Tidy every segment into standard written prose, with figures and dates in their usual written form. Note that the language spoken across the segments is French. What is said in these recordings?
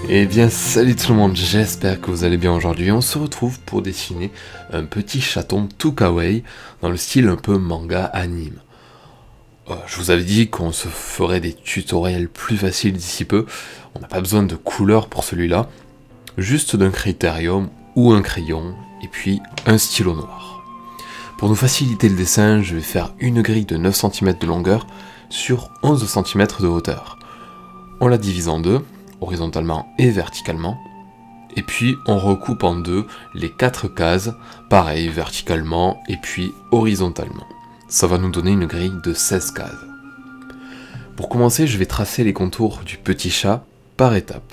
Eh bien salut tout le monde, j'espère que vous allez bien aujourd'hui. On se retrouve pour dessiner un petit chaton tout kawaii dans le style un peu manga anime. Je vous avais dit qu'on se ferait des tutoriels plus faciles d'ici peu. On n'a pas besoin de couleurs pour celui-là, juste d'un critérium ou un crayon et puis un stylo noir. Pour nous faciliter le dessin, je vais faire une grille de 9 cm de longueur sur 11 cm de hauteur. On la divise en deux, horizontalement et verticalement, et puis on recoupe en deux les 4 cases, pareil verticalement et puis horizontalement. Ça va nous donner une grille de 16 cases. Pour commencer, je vais tracer les contours du petit chat par étapes.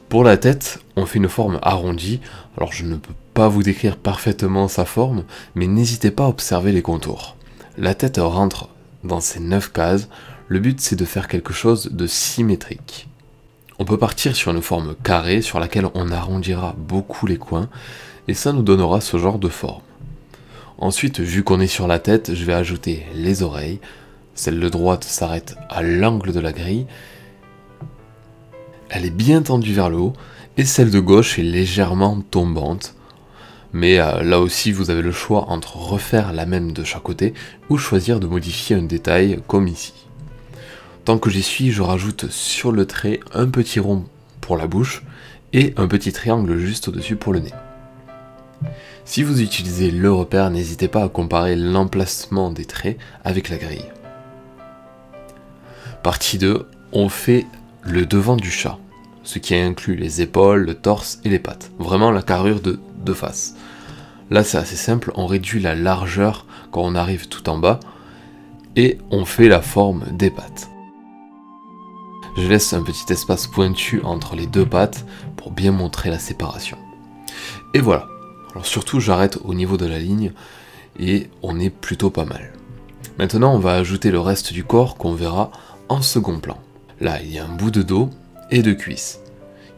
Pour la tête, on fait une forme arrondie, alors je ne peux pas vous décrire parfaitement sa forme, mais n'hésitez pas à observer les contours. La tête rentre dans ces 9 cases, le but c'est de faire quelque chose de symétrique. On peut partir sur une forme carrée sur laquelle on arrondira beaucoup les coins, et ça nous donnera ce genre de forme. Ensuite, vu qu'on est sur la tête, je vais ajouter les oreilles. Celle de droite s'arrête à l'angle de la grille. Elle est bien tendue vers le haut, et celle de gauche est légèrement tombante. Mais là aussi, vous avez le choix entre refaire la même de chaque côté, ou choisir de modifier un détail comme ici. Tant que j'y suis, je rajoute sur le trait un petit rond pour la bouche, et un petit triangle juste au-dessus pour le nez. Si vous utilisez le repère, n'hésitez pas à comparer l'emplacement des traits avec la grille. Partie 2, on fait le devant du chat, ce qui inclut les épaules, le torse et les pattes. Vraiment la carrure de face. Là c'est assez simple, on réduit la largeur quand on arrive tout en bas, et on fait la forme des pattes. Je laisse un petit espace pointu entre les deux pattes pour bien montrer la séparation. Et voilà. Alors surtout j'arrête au niveau de la ligne et on est plutôt pas mal. Maintenant on va ajouter le reste du corps qu'on verra en second plan. Là il y a un bout de dos et de cuisse.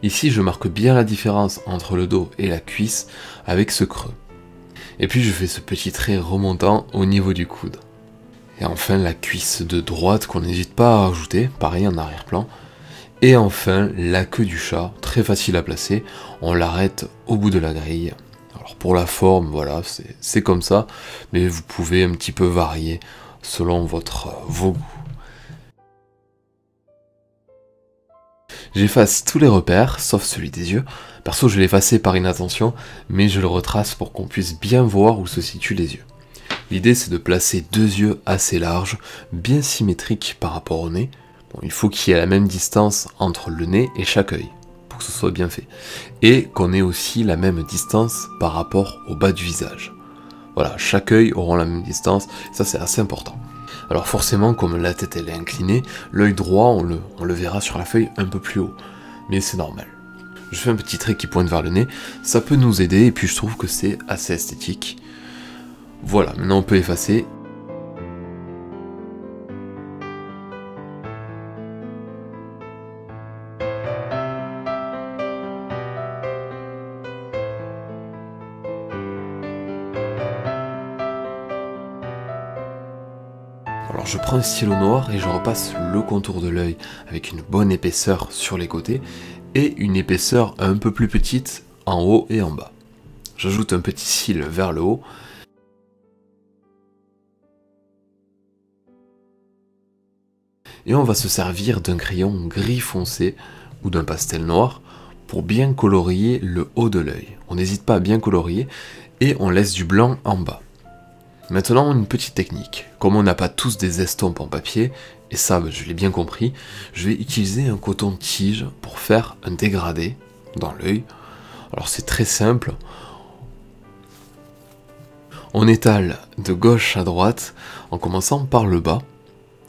Ici je marque bien la différence entre le dos et la cuisse avec ce creux. Et puis je fais ce petit trait remontant au niveau du coude. Et enfin la cuisse de droite qu'on n'hésite pas à rajouter, pareil en arrière-plan. Et enfin la queue du chat, très facile à placer, on l'arrête au bout de la grille. Alors pour la forme, voilà, c'est comme ça, mais vous pouvez un petit peu varier selon vos goûts. J'efface tous les repères, sauf celui des yeux. Perso je l'ai effacé par inattention, mais je le retrace pour qu'on puisse bien voir où se situent les yeux. L'idée c'est de placer deux yeux assez larges, bien symétriques par rapport au nez. Bon, il faut qu'il y ait la même distance entre le nez et chaque œil, pour que ce soit bien fait. Et qu'on ait aussi la même distance par rapport au bas du visage. Voilà, chaque œil aura la même distance, ça c'est assez important. Alors forcément, comme la tête elle est inclinée, l'œil droit on le verra sur la feuille un peu plus haut, mais c'est normal. Je fais un petit trait qui pointe vers le nez, ça peut nous aider et puis je trouve que c'est assez esthétique. Voilà, maintenant on peut effacer. Alors je prends un stylo noir et je repasse le contour de l'œil avec une bonne épaisseur sur les côtés et une épaisseur un peu plus petite en haut et en bas. J'ajoute un petit cil vers le haut. Et on va se servir d'un crayon gris foncé ou d'un pastel noir pour bien colorier le haut de l'œil. On n'hésite pas à bien colorier et on laisse du blanc en bas. Maintenant une petite technique. Comme on n'a pas tous des estompes en papier, et ça je l'ai bien compris, je vais utiliser un coton-tige pour faire un dégradé dans l'œil. Alors c'est très simple. On étale de gauche à droite en commençant par le bas.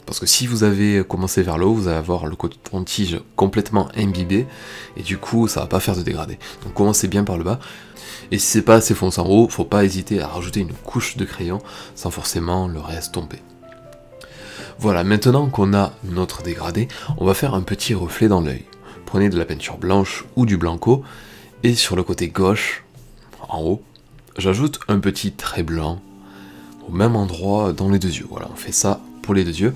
Parce que si vous avez commencé vers le haut, vous allez avoir le coton-tige complètement imbibé, et du coup ça va pas faire de dégradé. Donc commencez bien par le bas, et si c'est pas assez foncé en haut, faut pas hésiter à rajouter une couche de crayon, sans forcément le restomper. Voilà, maintenant qu'on a notre dégradé, on va faire un petit reflet dans l'œil. Prenez de la peinture blanche ou du blanco, et sur le côté gauche, en haut, j'ajoute un petit trait blanc, au même endroit dans les deux yeux. Voilà, on fait ça pour les deux yeux.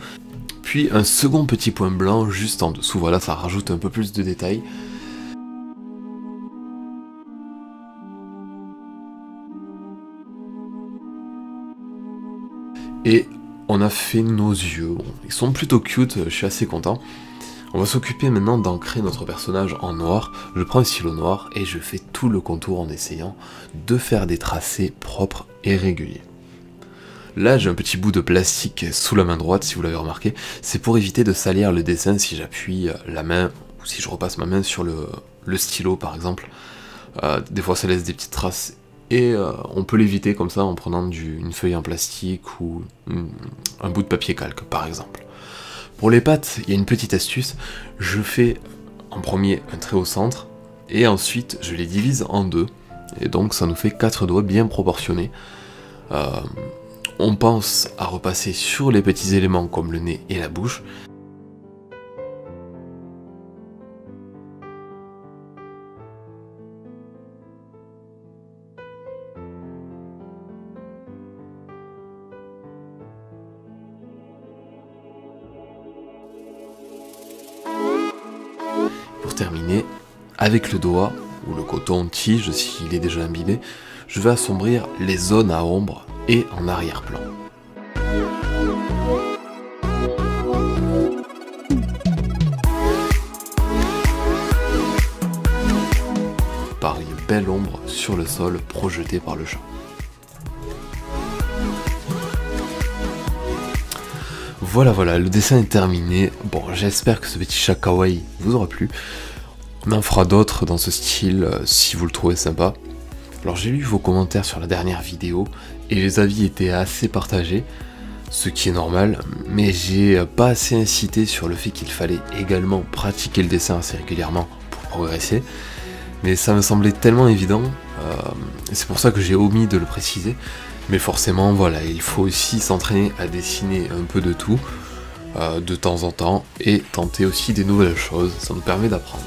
Puis un second petit point blanc juste en dessous, voilà, ça rajoute un peu plus de détails. Et on a fait nos yeux, bon, ils sont plutôt cute, je suis assez content. On va s'occuper maintenant d'ancrer notre personnage en noir. Je prends un stylo noir et je fais tout le contour en essayant de faire des tracés propres et réguliers. Là j'ai un petit bout de plastique sous la main droite si vous l'avez remarqué, c'est pour éviter de salir le dessin si j'appuie la main ou si je repasse ma main sur le stylo par exemple. Des fois ça laisse des petites traces et on peut l'éviter comme ça en prenant une feuille en plastique ou un bout de papier calque par exemple. Pour les pattes, il y a une petite astuce, je fais en premier un trait au centre et ensuite je les divise en deux et donc ça nous fait 4 doigts bien proportionnés. On pense à repasser sur les petits éléments comme le nez et la bouche. Pour terminer, avec le doigt, ou le coton-tige s'il est déjà imbibé, je vais assombrir les zones à ombre et en arrière-plan. Par une belle ombre sur le sol projetée par le chat. Voilà, le dessin est terminé. Bon, j'espère que ce petit chat kawaii vous aura plu. On en fera d'autres dans ce style si vous le trouvez sympa. Alors j'ai lu vos commentaires sur la dernière vidéo et les avis étaient assez partagés, ce qui est normal, mais j'ai pas assez incité sur le fait qu'il fallait également pratiquer le dessin assez régulièrement pour progresser. Mais ça me semblait tellement évident, c'est pour ça que j'ai omis de le préciser. Mais forcément, voilà, il faut aussi s'entraîner à dessiner un peu de tout, de temps en temps, et tenter aussi des nouvelles choses, ça nous permet d'apprendre.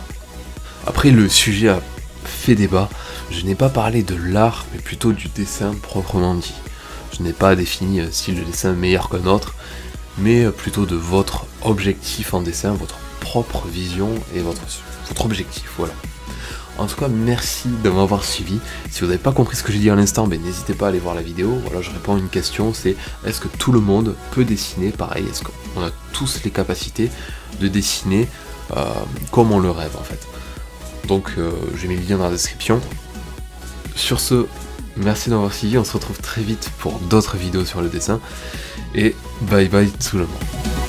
Après, le sujet a fait débat, je n'ai pas parlé de l'art, mais plutôt du dessin proprement dit. Je n'ai pas défini un style de dessin meilleur qu'un autre, mais plutôt de votre objectif en dessin, votre propre vision et votre objectif, voilà. En tout cas, merci de m'avoir suivi. Si vous n'avez pas compris ce que j'ai dit à l'instant, ben, n'hésitez pas à aller voir la vidéo. Voilà, je réponds à une question, c'est est-ce que tout le monde peut dessiner pareil? Est-ce qu'on a tous les capacités de dessiner comme on le rêve en fait? Donc j'ai mis le lien dans la description. Sur ce, merci d'avoir suivi, on se retrouve très vite pour d'autres vidéos sur le dessin. Et bye bye tout le monde.